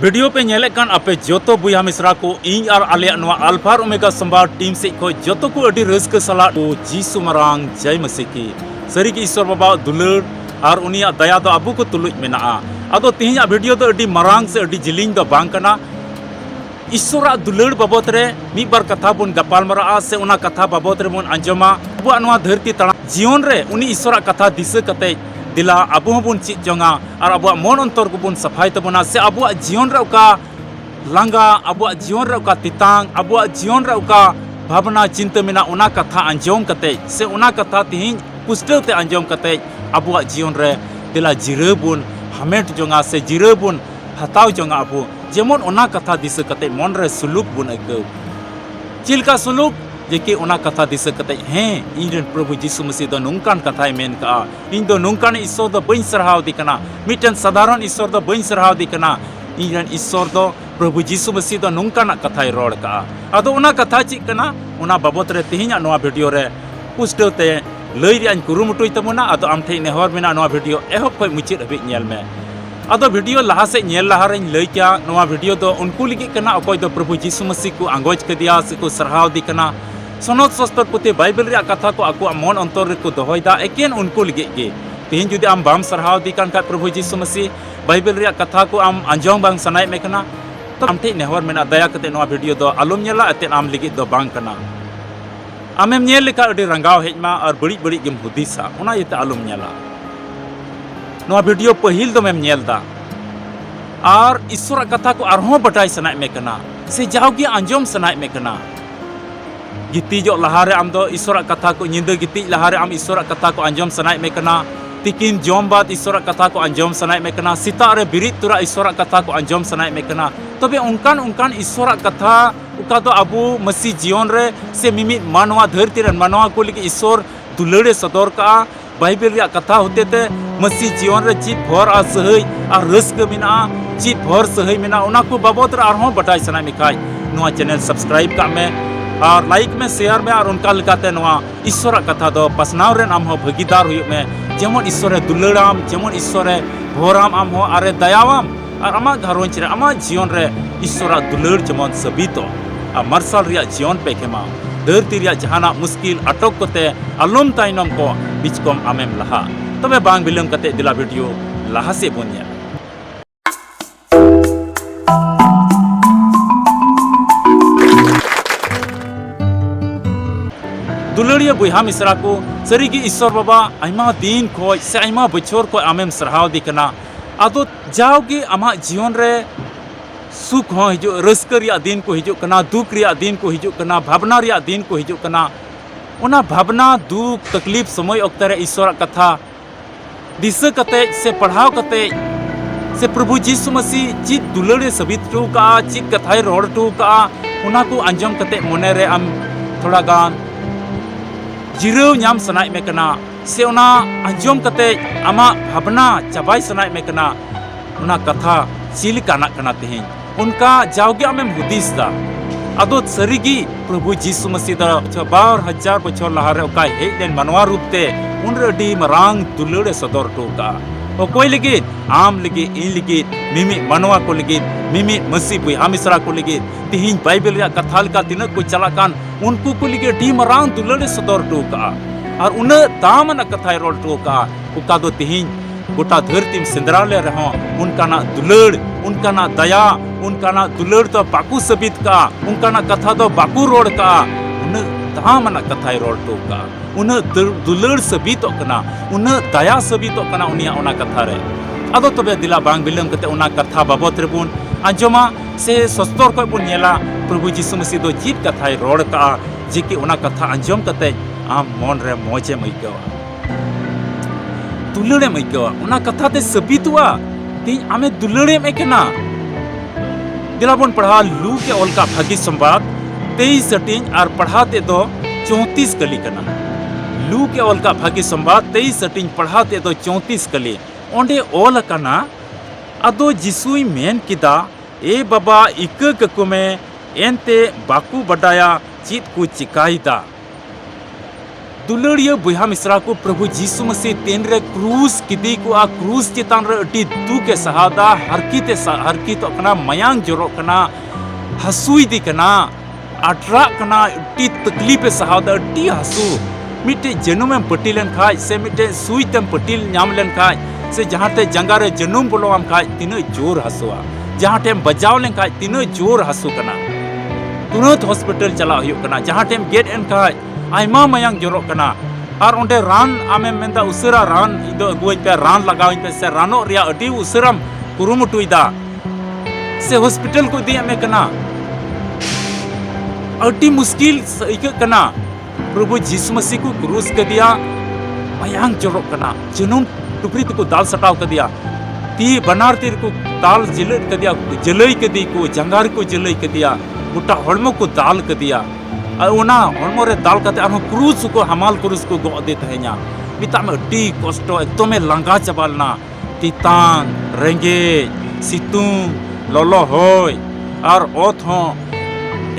Video पे नेले कान आपे जोतो बुया मिश्रा को इन और आले अल्फा और ओमेगा संभार टीम से को जोतो को अडी रस्क सला को जीसु मरांग जय मसीह की सरी की ईश्वर बाबा दुलड़ और उनिया दया दो अबू को तुलुज मेना आदो तिहिया वीडियो दो अडी मरांग से अडी जिलिंग दो बांग कना ईश्वरा दुलड़ बाबत रे मी बार कथा बुन गपाल मरा से उना कथा बाबत रे बुन अंजमा अबू अनवा धरती तड़ा जीवन रे उनी ईश्वरा कथा दिसे कते दिला अबू हबुन चित जोंगा और अबुआ मन अंतर को बुन सफाई तबना से अबुआ जीवन रे उका लांगा अबुआ जीवन रे उका तितांग अबुआ जीवन रे उका भावना चिंता मेना उना कथा अंजोम कते से उना कथा तिहिं पुष्टल ते अंजोम कते अबुआ जीवन रे दिला जिरे बुन हमेट जोंगा से जिरे बुन हताव जोंगा अबु जेमन उना कथा दिसे कते मन रे सुलूक बुन अइकौ चिलका सुलूक जेके उना कथा दिसे कते हें इन प्रभु जीसु मसीह दो नुंकान कथाय मेन का इन दो नुंकान ईश्वर दो बइन सरहाव दी कना मिटन साधारण ईश्वर दो बइन सरहाव दी कना इन ईश्वर दो प्रभु जीसु मसीह दो नुंकान कथाय रोड का आदो उना कथा ची कना उना बाबत रे तिहिया नोआ वीडियो रे पुष्टते लई रियान कुरुमुटुय तमुना आदो आमठे नेहर मेना नोआ वीडियो एहब खय मुचित हबि नेल मे आदो वीडियो लहा से नेल लहा रे लई क्या नोआ वीडियो दो उनको लिगे कना अकोय दो प्रभु जीसु मसीह को आंगोज कदिया से को सरहाव दी कना सनद सस्तर पुते बाइबल रे कथा को आको मन अंतर रे को दोहयदा एकेन उनको लिगे गे तिहिं जुदी आम बाम सरहाव दी कान का प्रभु जीसु मसीह बाइबल रे कथा को आम अंजोम बांग सनाय मे कना तो आमठे नेहर मेना दया कते नोआ वीडियो दो आलम नेला अते आम लिगे दो बांग कना आमेम नेल लेका अडी रंगाव हेजमा और बड़ी बड़ी गेम हुदिसा उना यते आलम नेला नोआ वीडियो पहिल दो मेम नेलदा और ईश्वर कथा को आरहों बटाई सनाय मे कना से जावगी अंजोम सनाय मे कना गितिजो लहारे आम दो ईश्वर कथा को निंदा गिति लहारे आम ईश्वर कथा को अंजोम सनाय मे कना तिकिन जोम बाद ईश्वर कथा को अंजोम सनाय मे कना सीता रे बिरित तुरा ईश्वर कथा को अंजोम सनाय मे कना तबे उनकान ईश्वर कथा उका दो अबू मसीह जीवन रे से मिमित मानवा धरती रे मानवा को लगे ईश्वर दुलड़े सदर का बाइबल रे कथा होते ते मसीह जीवन रे चित भर आ सहई आ रस्क मिना चित भर सहई मिना उना को बाबत रे आरहों बटाई सनाय मे खाय नोआ चैनल सब्सक्राइब का में और लाइक में शेयर में और उनका लेकाते नोआ ईश्वर कथा दो पसनाव रे नाम हो भागीदार हुई में जेमन ईश्वर दुलड़ाम जेमन ईश्वर भोराम आम हो अरे दयावाम और आमा घरोंच रे आमा जीवन रे ईश्वर दुलड़ जेमन सबितो आ मार्शल रिया जीवन पे खेमा धरती रिया जहाना मुश्किल अटक कोते आलम ताइनम को बिचकम आमेम लहा तबे बांग बिलम कते दिला वीडियो लहा से बोनिया दुलड़िया बुहा मिश्रा को सरीगी ईश्वर बाबा आयमा दिन खोज से आयमा बछर को आमेम सरहाव दी कना आदो जाओगे आमा जीवन रे सुख हो हिजु रस्क रिया दिन को हिजु कना दुख रिया दिन को हिजु कना भावना रिया दिन को हिजु कना उना भावना दुख तकलीफ समय ओक्ते रे ईश्वर कथा दिस कते से पढ़ाव कते से प्रभु जीसु मसीह चित दुलड़े सबित टू का चित कथाय रोड टू का उना को अंजम कते मोने रे आम थोड़ा गान जिराव नाम सनाय मे कना से उना अंजोम कते आमा भावना चाबाई सनाय मे कना उना कथा चिल काना कना तेहिं उनका जावगे आमेम हुदिस दा आदो सरीगी प्रभु जीसु मसीह दा 2000 बछर लहारे ओका हेज देन मानवा रूपते उन अडी मरांग दुलड़े सदर टोका कोई लगे आम लगे इन लगे मिमी मानवा को लगे मिमी मसीह बुहा मिश्रा को लगे तिहिं बाइबल रे कथा लका तिना को चलाकान उनको को लगे डी मरांग दुलड़े सदर टोका और उन दामन कथा रोल टोका उका दो तिहिं गोटा धरती सिंदरा ले रहो उनका ना दुलड़ उनका ना दया उनका ना दुलड़ तो बाकू सबित का उनका ना कथा दो बाकू रोड का उन दामन कथा रोल टोका उन दुलड़ सबित कना उन दया सबित कना उनिया उना कथा रे आदो तबे दिला बांग बिलम कते उना कथा बाबत रे बुन अंजमा से सस्तर को बुन नेला प्रभु जीसु मसीह दो जीत कथा रोड का जेके उना कथा अंजम कते आम मन रे मोजे मइकवा दुलड़े मइकवा उना कथा ते सबितवा ती आमे दुलड़े में केना दिला बुन पढ़ा लू के ओल का भागी संवाद 23 सटिंग और पढ़ाते दो 34 कली कना लू के ओल का भागी संवाद 23 सटिंग पढ़ाते दो 34 कली ओंडे ओल कना अदो जिसुई मेन किदा ए बाबा इक ककुमे एनते बाकू बडाया चित को चिकाईदा दुलड़िया बुहा मिश्रा को प्रभु जीसु मसीह तेन रे क्रूस किदी को आ क्रूस चितान रे अटी दुके सहादा हरकीत कना मयांग जोरो कना हसुई दी कना अटरा कना अटी तकलीफ सहादा अटी हसु मिटे जनुम में पटिलन खाय से मिटे सुई तम पटिल नाम लन खाय से जहां ते जंगा रे जनुम बोलोम खाय तीन जोर हसुआ जहां टेम बजाव len खाय तीन जोर हसु कना तुरंत हॉस्पिटल चला हुयो कना जहां टेम गेट एन खाय आयमा मयांग जोरो कना और ओंडे रान आमे मेंदा उसरा रान इदो अगुई पे रान लगाव पे से रानो रिया अडी उसरम कुरुमुटुइदा से हॉस्पिटल को दिया में कना अडी मुश्किल इक कना प्रभु यीशु मसीह को क्रूस के दिया मयांग जोरो कना जुनून टुकरी को दाल सटाव कर दिया ती बनार तीर को दाल जिले कर दिया जलई के दी को जंगार को जलई के दिया गोटा हड़मो को दाल कर दिया उना हड़मो रे दाल कते आरो क्रूस को हमाल क्रूस को गो दे तहे냐 मिता में डी कष्ट एकदम लंगा चबालना तितान रेंगे सितुंग ललो होय और ओथ हो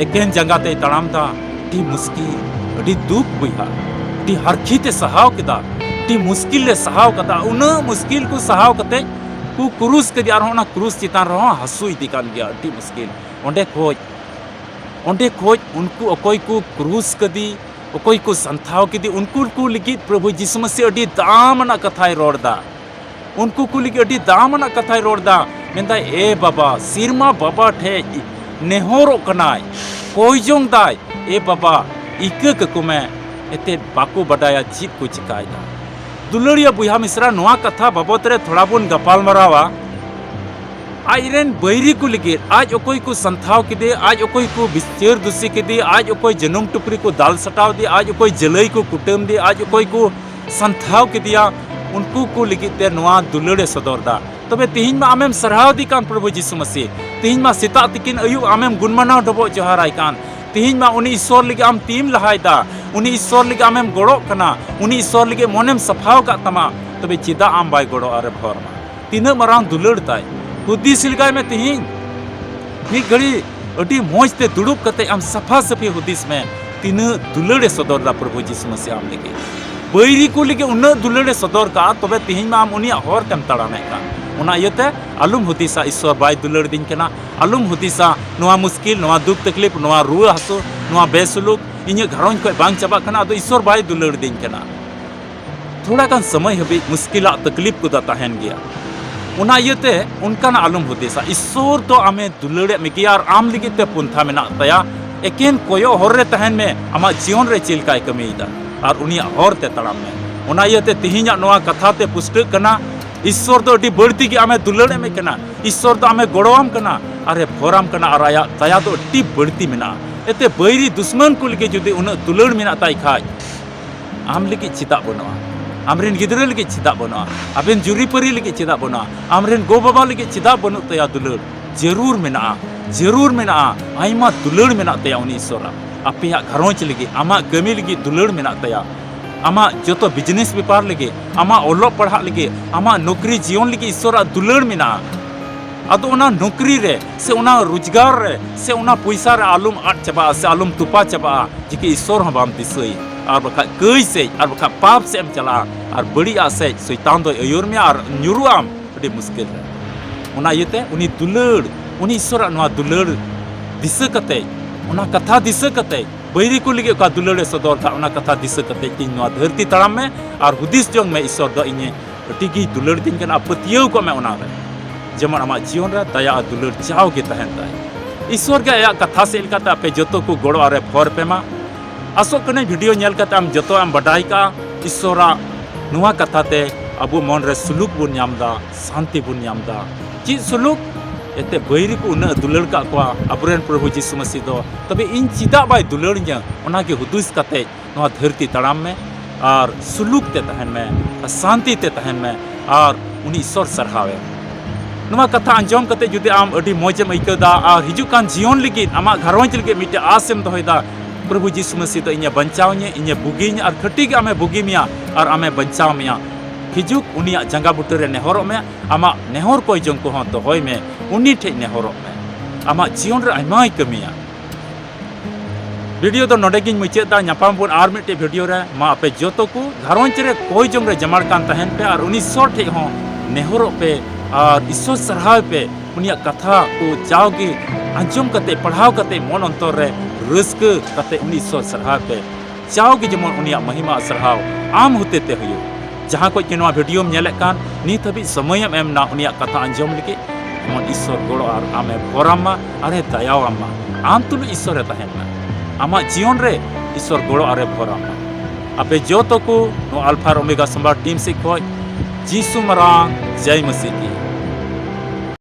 एकेन जंगाते तड़ाम दा डी मुश्किल अडी दुख बुहा डी हरखीते सहाव केदा डी मुश्किल ले सहाव कदा उना मुश्किल को सहाव कते को क्रूस के दिया ना क्रूस चितान रहो हसु इदी कान गया डी मुश्किल ओंडे खोज उनको अकोई को क्रूस कदी अकोई को संथाव कदी उनको को लिखित प्रभु यीशु मसीह अडी दामना कथाय रोड़दा उनको को लिखित अडी दामना कथाय रोड़दा मेंदा ए बाबा सिरमा बाबा ठे नेहोरो कनाय कोई जोंग दाय ए बाबा इक को मैं एते बाको बडाया चीत को चिकायदा दुलड़िया बुहा मिश्रा नोआ कथा बाबत रे थोड़ा बुन गपाल मरावा आइरेन बैरी को लिगे आज अकोई को संथाव के दे आज अकोई को बिस्तेर दुसी के दे आज अकोई जनुम टुकरी को दाल सटाव दे आज अकोई जलई को कुटम दे आज अकोई को संथाव के दिया उनको को लिगे ते नोआ दुलड़े सदरदा तबे तिहिन मा आमेम सरहाव दी कान प्रभु यीशु मसीह तिहिन मा सेता तिकिन अयु आमेम गुणमानाव डबो जोहाराय कान तिहिन मा उनी ईश्वर लिगे आम तीम लहायदा उनी ईश्वर लिगे आमेम गड़ो कना उनी ईश्वर लिगे मोनेम सफाव का तमा तबे चिदा आम बाय गड़ो आरे भरमा तीन मरांग दुलड़ ताय हुदीस लिगाय में तिहिन मी घड़ी अडी मोज ते दुड़ुब कते आम सफा सफी हुदीस में तीन दुलड़े सदर दा प्रभु यीशु मसीह आम लिगे बैरी को लिगे उन दुलड़े सदर का तबे तिहिन मा आम उनी हर तेम तड़ामे का उना इयते आलुम हुदीसा ईश्वर बाय दुलड़ दिन केना आलुम हुदीसा नोआ मुश्किल नोआ दुख तकलीफ नोआ रुआ हसु नोआ बेसुलुक इnye घरों को बांग चबा कना अदो ईश्वर बाय दुलड़ दिन केना थोड़ा कान समय हबी मुश्किला तकलीफ को दा तहन गया उना इयते उनका ना आलुम हुदीसा ईश्वर तो आमे दुलड़े मिगी और आम लिगे ते पुंथा मेना तया एकेन कोयो हर रे तहन में आमा जीवन रे चिलकाय कमीदा और उनिया हर ते तड़ाम में उना इयते तिहिना नोआ कथा ते पुष्ट कना ईश्वर तो अडी बढ़ती की आमे दुलड़े में कना ईश्वर तो आमे गड़ोआम कना अरे भोराम कना और आया तया तो अडी बढ़ती मेना एते बैरी दुश्मन को लिगे जुदी उन दुलड़ मेना ताई खाय आम लिगे चिता बनवा आमरेन गिदरे लिगे चिता बनवा अबेन जुरी परी लिगे चिता बनवा आमरेन गो बाबा लिगे चिता बनु तया दुलड़ जरूर मेना आइमा दुलड़ मेना तया उनी ईश्वरा अपेया घरों लिगे आमा गमी लिगे दुलड़ मेना तया आमा जो बिजनेस व्यापार लगे आमा ओलो पढ़ा लगे आमा नौकरी जीवन लगे ईश्वरा दुलड़ मेना अदो उना नौकरी रे से उना रोजगार रे से उना पैसा रे आलुम आट चबा से आलुम तुपा चबा जिके ईश्वर हम बाम दिसई और बखा कई से और बखा पाप से हम चला और बड़ी आसे शैतान दो अयोर में और न्यूरुआम बड़ी मुश्किल है उना येते उनी दुलड़ उनी ईश्वरा नवा दुलड़ दिस कते उना कथा दिस कते बैरी को लिगे का दुलड़े सदर था उना कथा दिस कते तीन नवा धरती तड़ाम में और हुदिस जोंग में ईश्वर दो इने टिगी दुलड़ दिन के आपत्तियों को मैं उना रे जेमन आमा जीवन रे दया दुलड़ चाव के तहन ताय ईश्वर के या कथा से इलकाते आपे जतो को गड़ो आरे भर पेमा आसो कने वीडियो नेल कते आम जतो आम बडाई का ईश्वरा नुआ कथा ते अबो मन रे सुलूक बुन नामदा शांति बुन नामदा ची सुलूक एते बैरी को उन दुलड़ का को अबरेन प्रभु यीशु मसीह दो तबे इन चिदा बाय दुलड़ nya ओना के हुदुस कते नुआ धरती तड़ाम में और सुलूक ते तहन में शांति ते तहन में और उनी ईश्वर सरहावे नुआ कथा अंजम कते जुदि आम अडी मौजम इकदा और हिजुकान जीवन लगी आमा घरोंज लगी मिटे आसेम दोहदा प्रभु यीशु मसीह तो इने बंचावnye इने बुगिnya और खटी के आमे बुगी मिया और आमे बंचाव मिया हिजुक उनिया जंगा बुटरे नेहरो में आमा नेहर कोई जंग को तो होय में उनी ठे नेहरो में आमा जीवन रे आइमाय कमिया वीडियो तो नोडेगिन मुचादा नापाम बोन आर मिट्टे वीडियो रे मा आपे जोतो को घरोंच रे कोई जोंग रे जमाड़ कान तहन पे और उनी सौ ठे हो नेहरो पे और ईश्वर सरहाव पे उनिया कथा को जाओगे अंजुम कते पढ़ाव कते मन अंतर रे रस्क कते उनी ईश्वर सरहाव पे जाओगे जमन उनिया महिमा सरहाव आम होते ते हुयो जहां को नवा वीडियो में नेले कान नित हबी समय एम ना उनिया कथा अंजुम लगे मन ईश्वर गोड़ो और आमे भरामा अरे दयावामा आम तुलु ईश्वर रे तहन आमा जीवन रे ईश्वर गोड़ो आरे भरामा आपे जोतो को नो अल्फा ओमेगा संबार टीम से खोज जीसु मरांग जय मसीह की।